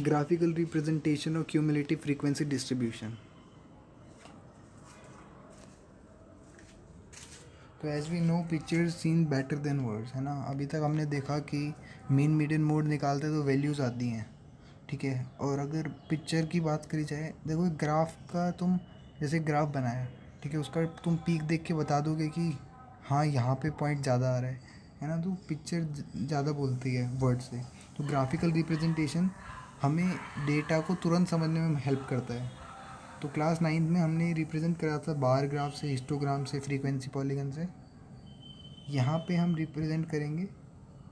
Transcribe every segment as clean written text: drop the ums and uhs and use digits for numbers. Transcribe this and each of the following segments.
graphical representation of cumulative frequency distribution. तो as we know pictures seen better than words, है ना। अभी तक हमने देखा कि मीन मीडियन मोड निकालते तो वैल्यूज़ आती हैं, ठीक है। और अगर पिक्चर की बात करी जाए, देखो ग्राफ का तुम जैसे ग्राफ बनाया, ठीक है, उसका तुम पीक देख के बता दोगे कि हाँ यहाँ पे पॉइंट ज़्यादा आ रहा है ना। तो पिक्चर ज़्यादा बोलती है वर्ड से। तो ग्राफिकल रिप्रेजेंटेशन हमें डेटा को तुरंत समझने में हेल्प करता है। तो क्लास 9 में हमने रिप्रेजेंट करा था बार ग्राफ से, हिस्टोग्राम से, फ्रीक्वेंसी पॉलीगन से। यहाँ पे हम रिप्रेजेंट करेंगे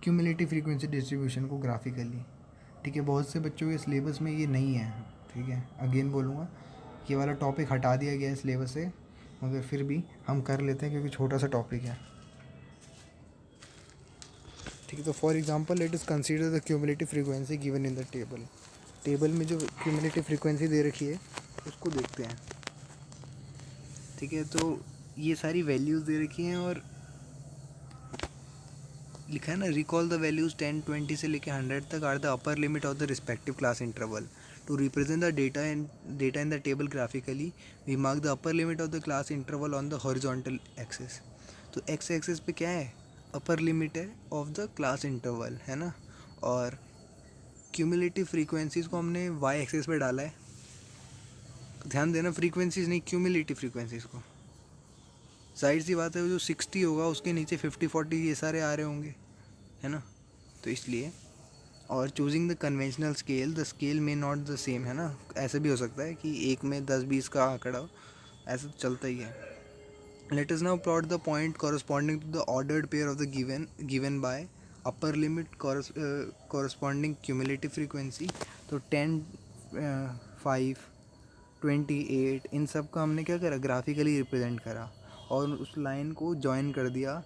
क्यूमुलेटिव फ्रीक्वेंसी डिस्ट्रीब्यूशन को ग्राफिकली, ठीक है। बहुत से बच्चों के सिलेबस में ये नहीं है, ठीक है। अगेन बोलूँगा, ये वाला टॉपिक हटा दिया गया है सिलेबस से, मगर फिर भी हम कर लेते हैं क्योंकि छोटा सा टॉपिक है, ठीक है। तो for example let us consider the cumulative frequency given in the table. Table में जो क्यूमुलेटिव फ्रीक्वेंसी दे रखी है उसको देखते हैं, ठीक है। तो ये सारी वैल्यूज़ दे रखी हैं और लिखा है ना, रिकॉल द वैल्यूज़ 10, 20 से लेकर 100 तक are the upper limit of the respective class interval. To represent the data in the table graphically we mark the upper limit of the class interval on the horizontal axis. तो x axis पे क्या है, upper limit है of the class interval, है ना। और cumulative frequencies को हमने वाई एक्सिस पे डाला है। ध्यान देना, फ्रीक्वेंसीज़ नहीं, क्यूमुलेटिव फ्रीक्वेंसीज़ को। जाहिर सी बात है, वो जो 60 होगा उसके नीचे 50, 40 ये सारे आ रहे होंगे, है ना। तो इसलिए, और choosing the conventional scale, the scale में नॉट द सेम, है ना। ऐसे भी हो सकता है कि एक में 10-20 का आंकड़ा हो, ऐसा तो चलता ही है। Let us now plot the point corresponding to the ordered pair of the given by upper limit corresponding cumulative frequency. तो 10, 5, 28 इन सब का हमने क्या करा, ग्राफिकली रिप्रेजेंट करा और उस लाइन को जॉइन कर दिया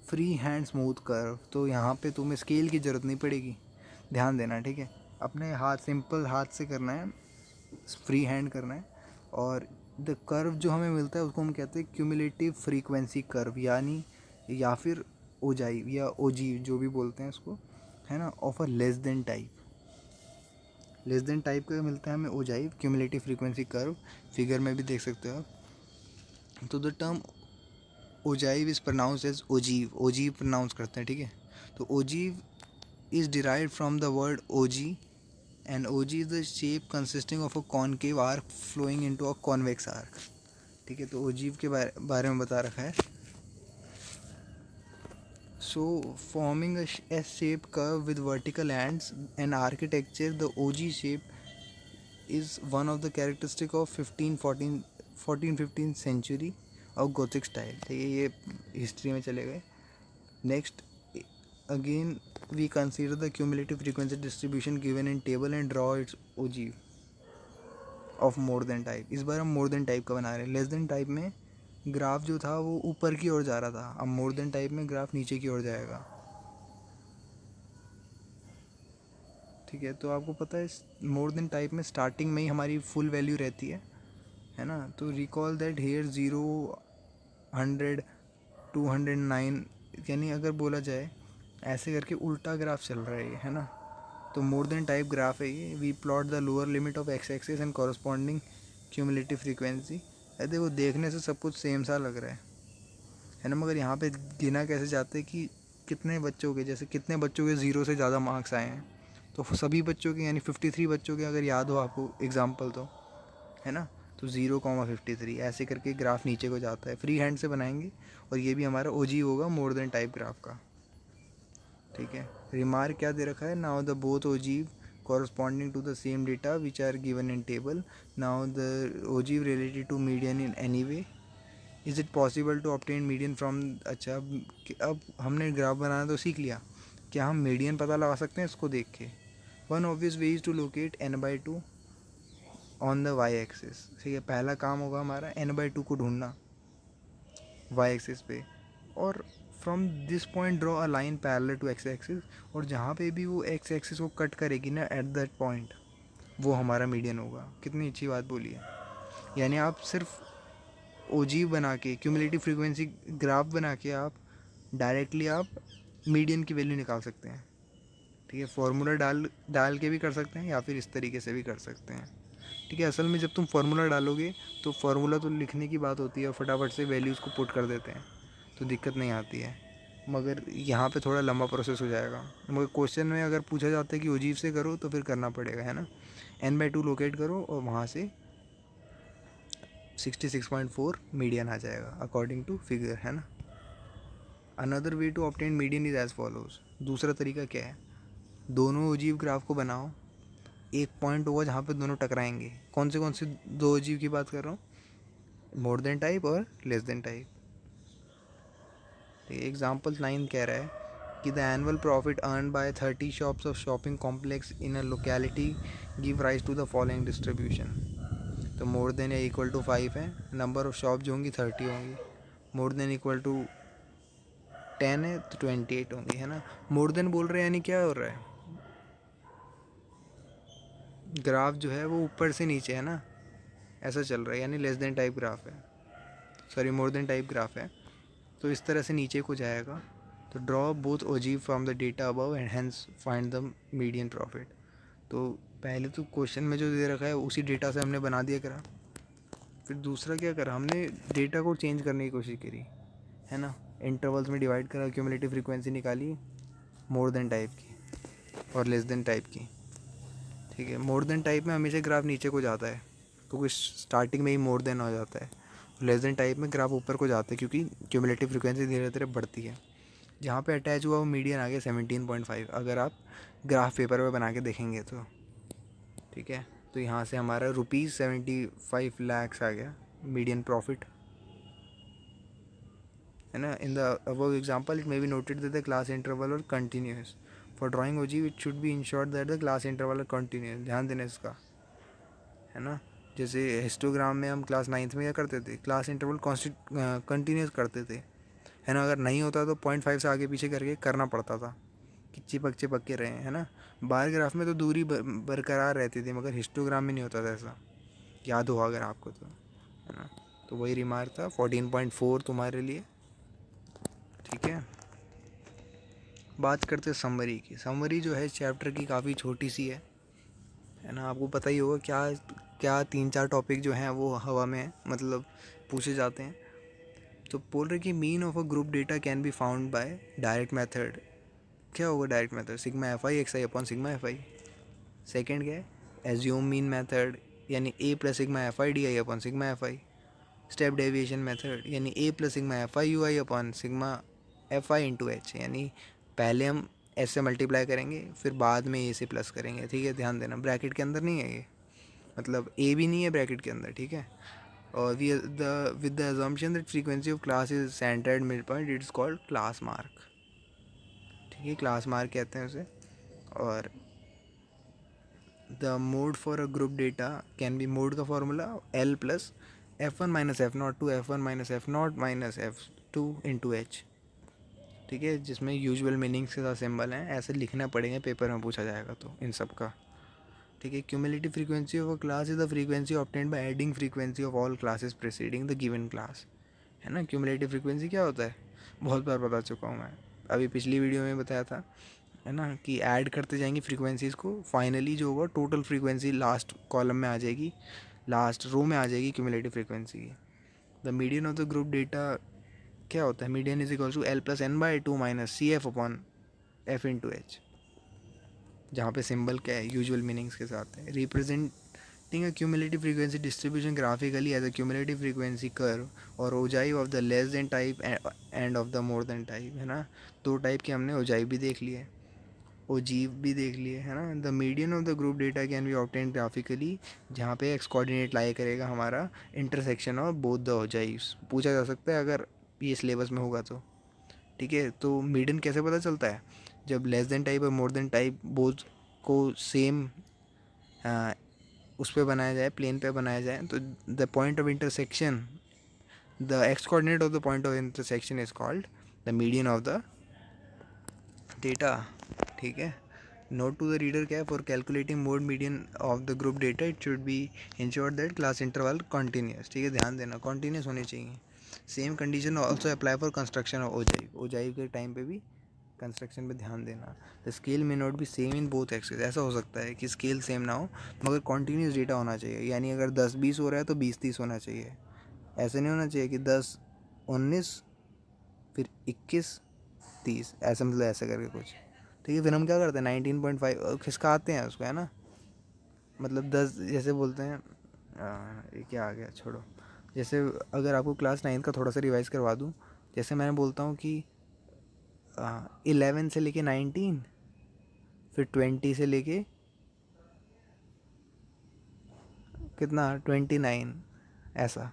फ्री हैंड स्मूथ कर्व। तो यहाँ पे तुम्हें स्केल की ज़रूरत नहीं पड़ेगी, ध्यान देना, ठीक है। अपने हाथ, सिंपल हाथ से करना है, फ्री हैंड करना है। और द कर्व जो हमें मिलता है उसको हम कहते हैं क्यूमुलेटिव फ्रीक्वेंसी कर्व, यानी या फिर ओजाई या ओजी जो भी बोलते हैं उसको, है ना, of a less than type का मिलता है हमें ogive, cumulative frequency curve. Figure में भी देख सकते हो आप। तो the term ogive is pronounce as ogive, ogive pronounce करते हैं, ठीक है। तो ogive is derived from the word ogee, and ogee is the shape consisting of a concave arc flowing into a convex arc, ठीक है। तो ogive के बारे में बता रखा है। सो forming a shaped curve with vertical ends and architecture, the OG shape is one of the characteristic of 15th century और गोथिक स्टाइल, ठीक है। ये हिस्ट्री में चले गए। Next, again we consider the cumulative frequency distribution given in table and draw its ogee of more than type. इस बार हम मोर देन टाइप का बना रहे हैं। लेस देन टाइप में ग्राफ जो था वो ऊपर की ओर जा रहा था, अब मोर देन टाइप में ग्राफ नीचे की ओर जाएगा, ठीक है। तो आपको पता है मोर देन टाइप में स्टार्टिंग में ही हमारी फुल वैल्यू रहती है ना। तो रिकॉल दैट हेयर 0, 100, 209, यानी अगर बोला जाए ऐसे करके उल्टा ग्राफ चल रहा है ना। तो मोर देन टाइप ग्राफ है ये। We plot the lower limit of x axis and corresponding cumulative frequency. देखो देखने से सब कुछ सेम सा लग रहा है ना, मगर यहाँ पे गिना कैसे जाते हैं कि कितने बच्चों के, जैसे कितने बच्चों के 0 से ज़्यादा मार्क्स आए हैं। तो सभी बच्चों के, यानी 53 बच्चों के अगर याद हो आपको एग्जाम्पल, तो है ना। तो 0,53 ऐसे करके ग्राफ नीचे को जाता है। फ्री हैंड से बनाएंगे और ये भी हमारा ओजी होगा मोर देन टाइप ग्राफ का, ठीक है। रिमार्क क्या दे रखा है, now the both ogive corresponding to the same data which are given in table. Now the ogive related to median in any way. Is it possible to obtain median from, अच्छा अब हमने graph बनाना तो सीख लिया, क्या हम median पता लगा सकते हैं इसको देख के। One obvious way is to locate n/2 on the y axis, ठीक है। पहला काम होगा हमारा n/2 को ढूंढना वाई एक्सिस पे, और from this point draw a line parallel to x axis, और जहाँ पे भी वो एक्स एक्सिस को कट करेगी ना एट दैट पॉइंट, वो हमारा मीडियन होगा। कितनी अच्छी बात बोली है। यानी आप सिर्फ ओजी बना के, क्यूमुलेटिव फ्रीक्वेंसी ग्राफ बना के आप डायरेक्टली आप मीडियन की वैल्यू निकाल सकते हैं, ठीक है, फार्मूला डाल डाल के भी कर सकते हैं या फिर इस तरीके से भी कर सकते हैं। ठीक है, असल में जब तुम फार्मूला डालोगे तो फार्मूला तो लिखने की बात होती है और फटाफट से वैल्यूज़ को पुट कर देते हैं, तो दिक्कत नहीं आती है। मगर यहाँ पे थोड़ा लंबा प्रोसेस हो जाएगा। मगर क्वेश्चन में अगर पूछा जाता है कि ओजीव से करो तो फिर करना पड़ेगा, है ना। n/2 लोकेट करो और वहाँ से 66.4 मीडियन आ जाएगा अकॉर्डिंग टू फिगर, है ना। Another way to obtain median is as follows. दूसरा तरीका क्या है, दोनों ओजीव ग्राफ को बनाओ, एक पॉइंट होगा जहाँ पे दोनों टकराएंगे। कौन से दो ओजीव की बात कर रहा हूँ, मोर देन टाइप और लेस देन टाइप। एग्जाम्पल 9 कह रहा है कि the annual profit earn by 30 shops of shopping complex in a locality give rise to the following distribution. तो मोर देन या इक्वल टू 5 है, नंबर ऑफ शॉप जो होंगी 30 होंगी। मोर देन इक्वल टू 10 है तो 28 होंगी, है ना। मोर देन बोल रहे हैं यानी क्या हो रहा है, ग्राफ जो है वो ऊपर से नीचे है ना, ऐसा चल रहा है, यानी लेस देन टाइप ग्राफ है, सॉरी मोर देन टाइप ग्राफ है। तो इस तरह से नीचे को जाएगा। तो draw both ogive from the data above and hence find the median profit. तो पहले तो क्वेश्चन में जो दे रखा है उसी डेटा से हमने बना दिया करा। फिर दूसरा क्या करा, हमने डेटा को चेंज करने की कोशिश करी, है ना। इंटरवल्स में डिवाइड करा, क्यूमुलेटिव फ्रीक्वेंसी निकाली मोर देन टाइप की और लेस देन टाइप की। ठीक है, मोर देन टाइप में हमेशा ग्राफ नीचे को जाता है क्योंकि स्टार्टिंग में ही मोर देन हो जाता है। लेस देन टाइप में ग्राफ ऊपर को जाता है क्योंकि क्यूमुलेटिव फ्रीक्वेंसी धीरे धीरे बढ़ती है। जहाँ पे अटैच हुआ वो मीडियन आ गया 17.5, अगर आप ग्राफ पेपर पे बना के देखेंगे तो। ठीक है, तो यहाँ से हमारा ₹75 लाख आ गया मीडियन प्रॉफिट, है ना। In the above example it may be noted that the class interval are continuous for drawing ogive it should be ensured that the class interval are continuous. ध्यान देना इसका, है ना। जैसे हिस्टोग्राम में हम क्लास 9th में क्या करते थे, क्लास इंटरवल कंटिन्यूस करते थे, है ना। अगर नहीं होता तो 0.5 से आगे पीछे करके करना पड़ता था कि चिपक के रहे, है ना। बार ग्राफ में तो दूरी बरकरार रहती थी, मगर हिस्टोग्राम में नहीं होता था ऐसा, याद होगा अगर आपको तो, है ना। तो वही रिमार्क था 14.4 तुम्हारे लिए। ठीक है, बात करते हैं समरी की। समरी जो है चैप्टर की काफ़ी छोटी सी है ना। आपको पता ही होगा क्या क्या 3-4 टॉपिक जो हैं वो हवा में मतलब पूछे जाते हैं। तो बोल रहे कि mean of a group data can be found by direct method. क्या होगा direct method, sigma F I X I upon sigma F I. Second क्या है, एज्यूम मीन मेथड, यानी A plus sigma F I D I upon sigma F I. Step deviation method, यानी A plus sigma F I U I upon sigma F I into H, यानी पहले हम S से multiply करेंगे फिर बाद में ए से प्लस करेंगे। ठीक है, ध्यान देना ब्रैकेट के अंदर नहीं है ये, मतलब ए भी नहीं है ब्रैकेट के अंदर। ठीक है, और with the assumption that frequency of class is centered mid point it is called class mark. ठीक है, क्लास मार्क कहते हैं उसे। और the mode for a group data can be, mode का formula L plus F1 minus F nought two F1 minus F nought minus F2 into H. ठीक है, जिसमें यूजुअल मीनिंग्स के साथ सिंबल हैं, ऐसे लिखना पड़ेगा, पेपर में पूछा जाएगा तो इन सब का। ठीक है, cumulative frequency of a class is the frequency obtained by adding frequency of all classes preceding the given class, है ना। क्यूमुलेटिव फ्रीक्वेंसी क्या होता है, बहुत बार बता चुका हूँ मैं, अभी पिछली वीडियो में बताया था, है ना, कि ऐड करते जाएंगे फ्रीक्वेंसीज़ को, फाइनली जो होगा टोटल फ्रीक्वेंसी लास्ट कॉलम में आ जाएगी, लास्ट रो में आ जाएगी क्यूमुलेटिव फ्रीक्वेंसी की। The median of the group data क्या होता है, median is equal to L plus N by two minus C F upon F into H, जहाँ पे सिंबल क्या है यूजुअल मीनिंग्स के साथ है। Representing a cumulative frequency distribution graphically as a cumulative frequency curve or ogive of the less than type and of the more than type, है ना। दो टाइप के हमने ओजाइव भी देख लिए, ओजीव भी देख लिए, है ना। The median of the group data can B obtain graphically, जहाँ पे एक्स कोऑर्डिनेट लाई करेगा हमारा इंटरसेक्शन ऑफ बोथ द ओजाइव्स, पूछा जा सकता है अगर ये सिलेबस में होगा तो। ठीक है, तो मीडियन कैसे पता चलता है, जब लेस देन टाइप और मोर देन टाइप बोथ को सेम उस पर बनाया जाए, प्लेन पे बनाया जाए, तो the point of intersection, the x coordinate of the point of intersection is called the median of the data. ठीक है, नोट टू द रीडर क्या है, for calculating mode median of the group data it should B ensure that class interval continuous. ठीक है, ध्यान देना continuous होनी चाहिए। Same condition also apply for construction of ogive, ogive के टाइम पे भी कंस्ट्रक्शन पे ध्यान देना। The scale may not be same in both axes, ऐसा हो सकता है कि स्केल सेम ना हो मगर कॉन्टीन्यूस डेटा होना चाहिए, यानी अगर 10-20 हो रहा है तो 20-30 होना चाहिए। ऐसे नहीं होना चाहिए कि 10-19 फिर 21-30, ऐसे मतलब ऐसे करके कुछ। ठीक है, फिर हम क्या करते हैं 19.5 खिसकाते हैं उसको, है ना। मतलब 10 जैसे बोलते हैं ये क्या आ गया, छोड़ो। जैसे अगर आपको क्लास 9 का थोड़ा सा रिवाइज़ करवा दूँ, जैसे मैं बोलता हूँ कि 11 से लेके 19, फिर 20 से लेके कितना 29, ऐसा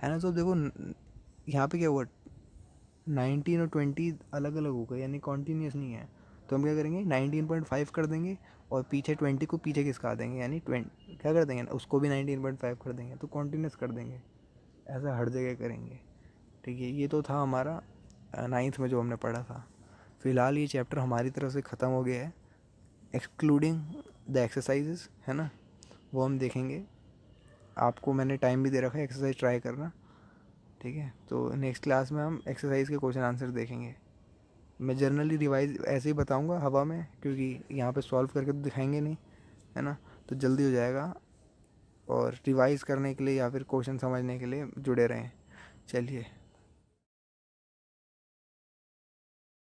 है ना। तो देखो यहाँ पे क्या हुआ, 19 और 20 अलग अलग हो गए, यानी कॉन्टीन्यूस नहीं है। तो हम क्या करेंगे 19.5 कर देंगे और पीछे 20 को पीछे खिसका देंगे, यानी 20 क्या कर देंगे ना, उसको भी 19.5 कर देंगे, तो कॉन्टीन्यूस कर देंगे। ऐसा हर जगह करेंगे। ठीक है, ये तो था हमारा 9th में जो हमने पढ़ा था। फ़िलहाल ये चैप्टर हमारी तरफ से ख़त्म हो गया है, एक्सक्लूडिंग द एक्सरसाइजेस, है ना, वो हम देखेंगे। आपको मैंने टाइम भी दे रखा है, एक्सरसाइज ट्राई करना। ठीक है, तो नेक्स्ट क्लास में हम एक्सरसाइज के क्वेश्चन आंसर देखेंगे। मैं जनरली रिवाइज ऐसे ही बताऊंगा हवा में, क्योंकि यहाँ पे सॉल्व करके तो दिखाएंगे नहीं, है ना, तो जल्दी हो जाएगा। और रिवाइज करने के लिए या फिर क्वेश्चन समझने के लिए जुड़े रहें। चलिए।